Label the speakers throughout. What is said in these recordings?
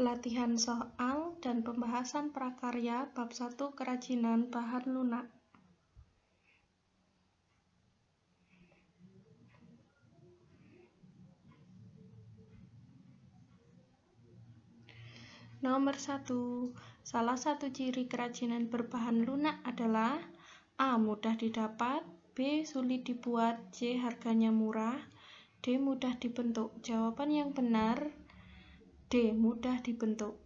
Speaker 1: latihan soal dan pembahasan prakarya bab 1 kerajinan bahan lunak. Nomor 1. Salah satu ciri kerajinan berbahan lunak adalah A. Mudah didapat, B. Sulit dibuat, C. Harganya murah, D. Mudah dibentuk. Jawaban yang benar D. Mudah dibentuk.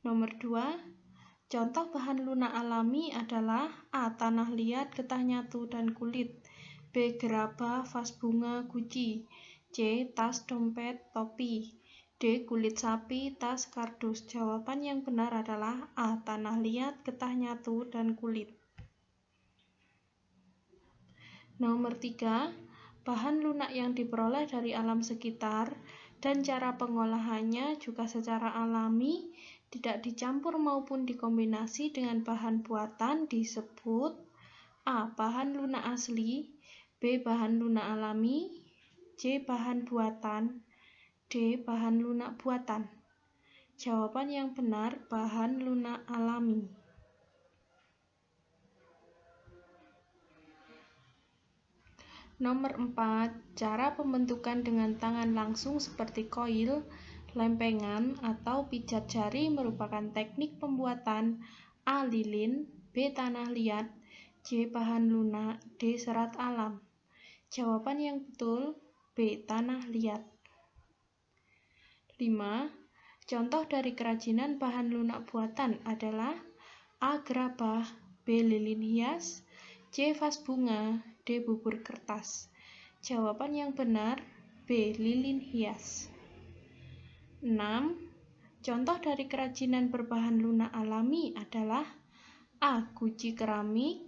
Speaker 1: Nomor 2. Contoh bahan lunak alami adalah A. Tanah liat, getah nyatu, dan kulit, B. gerabah, vas bunga, guci, C. Tas, dompet, topi, D. Kulit sapi, tas, kardus. Jawaban yang benar adalah A. Tanah liat, getah nyatu, dan kulit. Nomor 3. Bahan lunak yang diperoleh dari alam sekitar dan cara pengolahannya juga secara alami, tidak dicampur maupun dikombinasi dengan bahan buatan disebut A. Bahan lunak asli, B. Bahan lunak alami, C. Bahan buatan, D. Bahan lunak buatan. Jawaban yang benar bahan lunak alami. Nomor 4. Cara pembentukan dengan tangan langsung seperti koil, lempengan, atau pijat jari merupakan teknik pembuatan A. Lilin, B. Tanah liat, C. Bahan lunak, D. Serat alam. Jawaban yang betul B. Tanah liat. 5. Contoh dari kerajinan bahan lunak buatan adalah A. Gerabah, B. Lilin hias, C. Vas bunga, D. Bubur kertas. Jawaban yang benar B. Lilin hias. 6. Contoh dari kerajinan berbahan lunak alami adalah A. Guci keramik,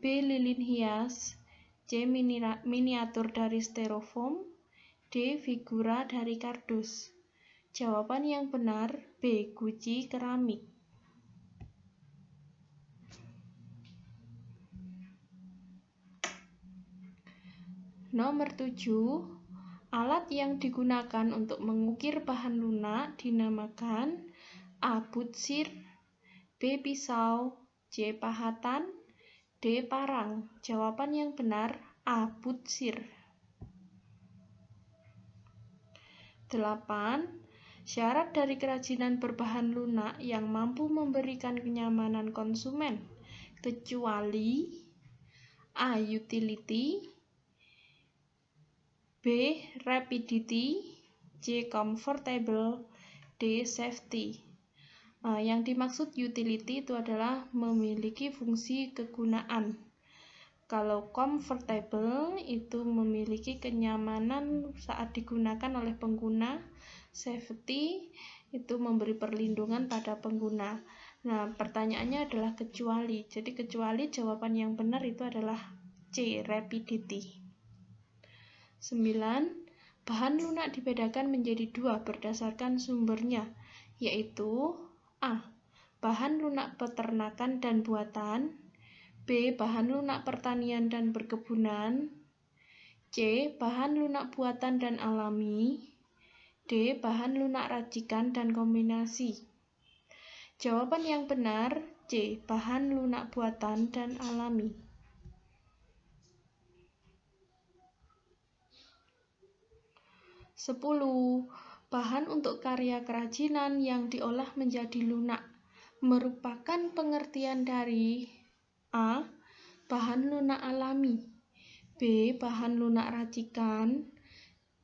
Speaker 1: B. Lilin hias, C. Miniatur dari styrofoam, D. Figura dari kardus. Jawaban yang benar B. Guci keramik. Nomor 7. Alat yang digunakan untuk mengukir bahan lunak dinamakan A. Butsir, B. Pisau, C. Pahatan, D. Parang. Jawaban yang benar A. Butsir. 8. Syarat dari kerajinan berbahan lunak yang mampu memberikan kenyamanan konsumen kecuali A. Utility, B. Rapidity, C. Comfortable, D. Safety. Yang dimaksud utility itu adalah memiliki fungsi kegunaan. Kalau comfortable itu memiliki kenyamanan saat digunakan oleh pengguna. Safety itu memberi perlindungan pada pengguna. Nah, pertanyaannya adalah kecuali. Jadi kecuali jawaban yang benar itu adalah C. Rapidity. 9. Bahan lunak dibedakan menjadi 2 berdasarkan sumbernya, yaitu A. Bahan lunak peternakan dan buatan, B. Bahan lunak pertanian dan perkebunan, C. Bahan lunak buatan dan alami, D. Bahan lunak racikan dan kombinasi. Jawaban yang benar C. Bahan lunak buatan dan alami. 10. Bahan untuk karya kerajinan yang diolah menjadi lunak merupakan pengertian dari A. Bahan lunak alami, B. Bahan lunak racikan,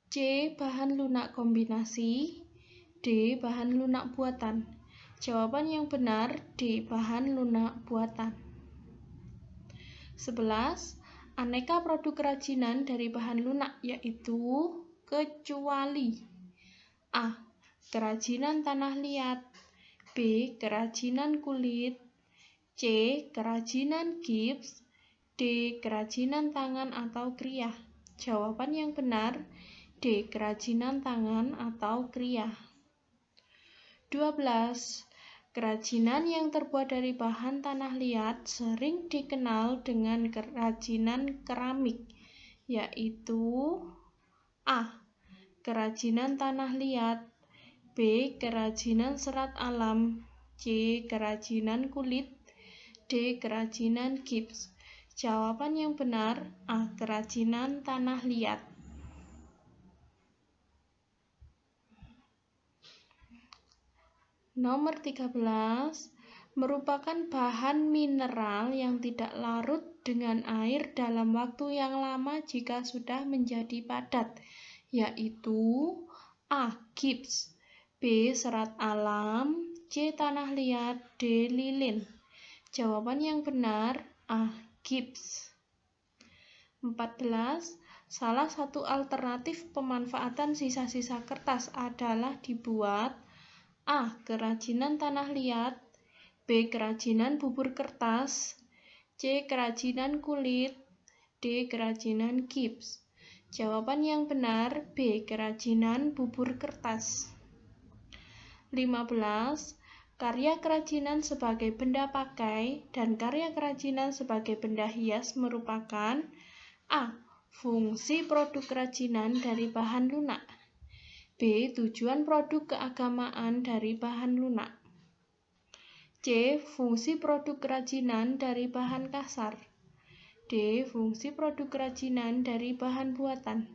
Speaker 1: C. Bahan lunak kombinasi, D. Bahan lunak buatan. Jawaban yang benar D. Bahan lunak buatan. 11. Aneka produk kerajinan dari bahan lunak yaitu kecuali A. Kerajinan tanah liat, B. Kerajinan kulit, C. Kerajinan gips, D. Kerajinan tangan atau kriah. Jawaban yang benar D. Kerajinan tangan atau kriah. 12. Kerajinan yang terbuat dari bahan tanah liat sering dikenal dengan kerajinan keramik, yaitu A. Kerajinan tanah liat, B. Kerajinan serat alam, C. Kerajinan kulit, D. Kerajinan gips. Jawaban yang benar A. Kerajinan tanah liat. Nomor 13 merupakan bahan mineral yang tidak larut dengan air dalam waktu yang lama jika sudah menjadi padat, yaitu A. Gips, B. Serat alam, C. Tanah liat, D. lilin. Jawaban yang benar A. Gips. 14. Salah satu alternatif pemanfaatan sisa-sisa kertas adalah dibuat A. Kerajinan tanah liat, B. Kerajinan bubur kertas, C. Kerajinan kulit, D. Kerajinan gips. Jawaban yang benar B. Kerajinan bubur kertas. 15. Karya kerajinan sebagai benda pakai dan karya kerajinan sebagai benda hias merupakan A. Fungsi produk kerajinan dari bahan lunak, B. Tujuan produk keagamaan dari bahan lunak, C. Fungsi produk kerajinan dari bahan kasar, D. Fungsi produk kerajinan dari bahan buatan.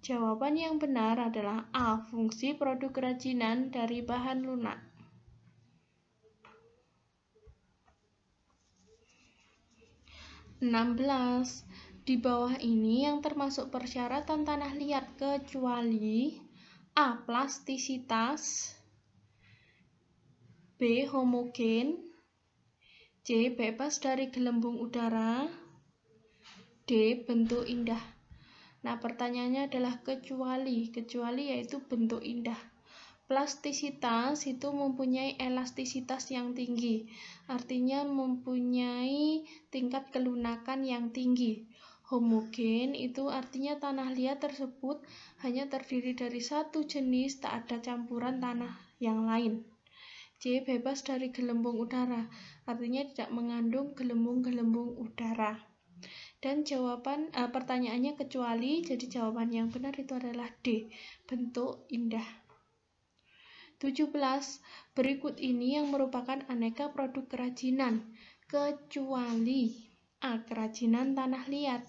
Speaker 1: Jawaban yang benar adalah A. Fungsi produk kerajinan dari bahan lunak. 16. Di bawah ini yang termasuk persyaratan tanah liat kecuali A. Plastisitas, B. Homogen, C. Bebas dari gelembung udara, D. Bentuk indah. Nah, pertanyaannya adalah kecuali yaitu bentuk indah. Plastisitas itu mempunyai elastisitas yang tinggi, artinya mempunyai tingkat kelunakan yang tinggi. Homogen itu artinya tanah liat tersebut hanya terdiri dari satu jenis, tak ada campuran tanah yang lain. C. Bebas dari gelembung udara, artinya tidak mengandung gelembung-gelembung udara. Dan jawaban pertanyaannya kecuali, jadi jawaban yang benar itu adalah D. Bentuk indah. 17. Berikut ini yang merupakan aneka produk kerajinan kecuali A. Kerajinan tanah liat,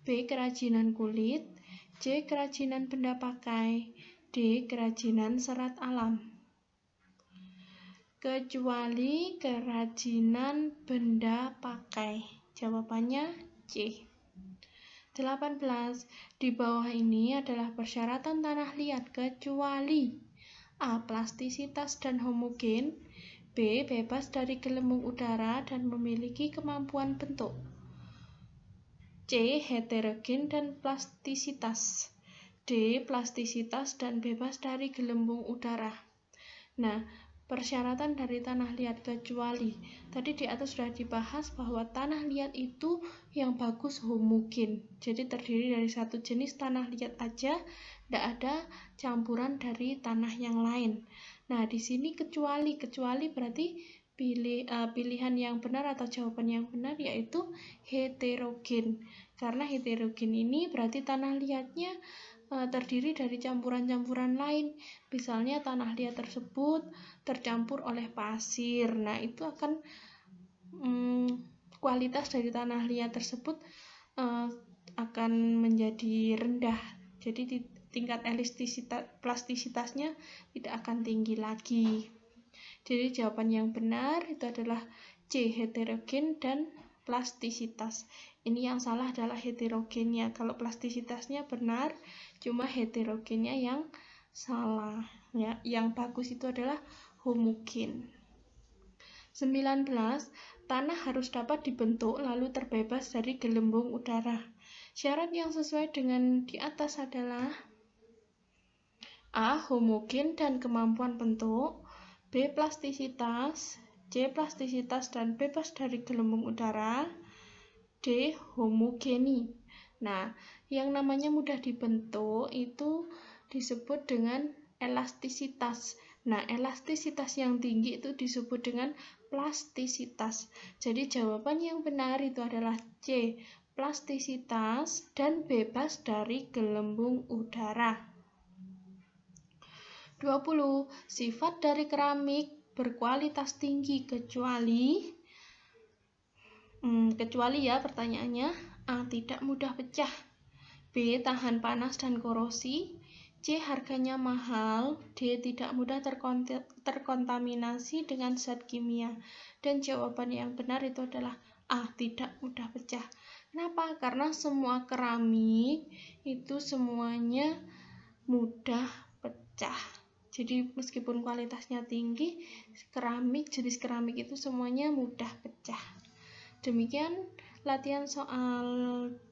Speaker 1: B. Kerajinan kulit, C. Kerajinan benda pakai, D. Kerajinan serat alam. Kecuali kerajinan benda pakai. Jawabannya C. 18. Di bawah ini adalah persyaratan tanah liat kecuali A. Plastisitas dan homogen, B. Bebas dari gelembung udara dan memiliki kemampuan bentuk, C. Heterogen dan plastisitas, D. Plastisitas dan bebas dari gelembung udara. Nah, persyaratan dari tanah liat kecuali tadi di atas sudah dibahas bahwa tanah liat itu yang bagus homogen, jadi terdiri dari satu jenis tanah liat aja, tidak ada campuran dari tanah yang lain. Nah, di sini kecuali berarti pilihan yang benar atau jawaban yang benar yaitu heterogen, karena heterogen ini berarti tanah liatnya terdiri dari campuran-campuran lain. Misalnya tanah liat tersebut tercampur oleh pasir, nah itu akan kualitas dari tanah liat tersebut akan menjadi rendah, jadi tingkat plastisitasnya tidak akan tinggi lagi. Jadi jawaban yang benar itu adalah C. Heterogen dan plastisitas. Ini yang salah adalah heterogennya. Kalau plastisitasnya benar, cuma heterogennya yang salah. Ya, yang bagus itu adalah homogen. 19. Tanah harus dapat dibentuk lalu terbebas dari gelembung udara. Syarat yang sesuai dengan di atas adalah A. Homogen dan kemampuan bentuk, B. Plastisitas, C. Plastisitas dan bebas dari gelembung udara, D. Homogeni. Nah, yang namanya mudah dibentuk itu disebut dengan elastisitas. Nah, elastisitas yang tinggi itu disebut dengan plastisitas. Jadi jawaban yang benar itu adalah C. Plastisitas dan bebas dari gelembung udara. 20. Sifat dari keramik berkualitas tinggi kecuali ya pertanyaannya. A. Tidak mudah pecah. B. Tahan panas dan korosi. C. Harganya mahal. D. Tidak mudah terkontaminasi dengan zat kimia. Dan jawaban yang benar itu adalah A. Tidak mudah pecah. Kenapa? Karena semua keramik itu semuanya mudah pecah. Jadi meskipun kualitasnya tinggi, jenis keramik itu semuanya mudah pecah. Demikian latihan soal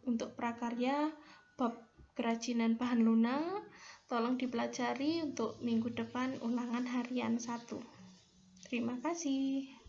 Speaker 1: untuk prakarya bab kerajinan bahan lunak. Tolong dipelajari untuk minggu depan ulangan harian 1. Terima kasih.